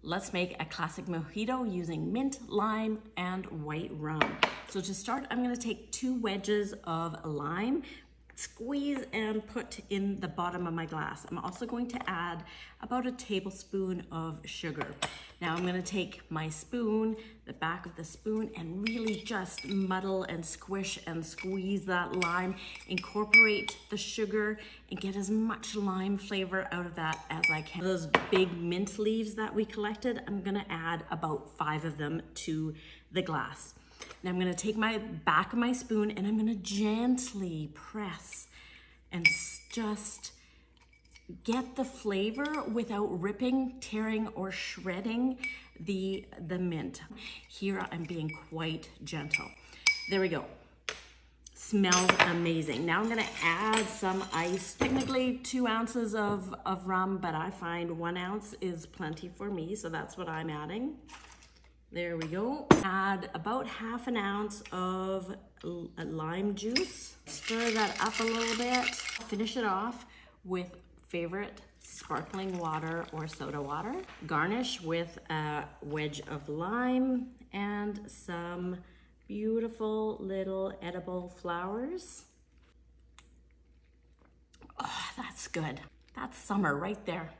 let's make a classic mojito using mint, lime, and white rum. So to start, I'm gonna take 2 wedges of lime, squeeze and put in the bottom of my glass. I'm also going to add about a tablespoon of sugar. Now I'm gonna take my spoon, the back of the spoon, and really just muddle and squish and squeeze that lime, incorporate the sugar, and get as much lime flavor out of that as I can. Those big mint leaves that we collected, I'm gonna add about 5 of them to the glass. Now I'm gonna take my back of my spoon and I'm gonna gently press and just get the flavor without ripping, tearing, or shredding the mint. Here I'm being quite gentle. There we go. Smells amazing. Now I'm gonna add some ice. Technically 2 ounces of rum, but I find 1 ounce is plenty for me, so that's what I'm adding. There we go. Add about ½ an ounce of lime juice. Stir that up a little bit. Finish it off with favorite sparkling water or soda water. Garnish with a wedge of lime and some beautiful little edible flowers. Oh, that's good. That's summer right there.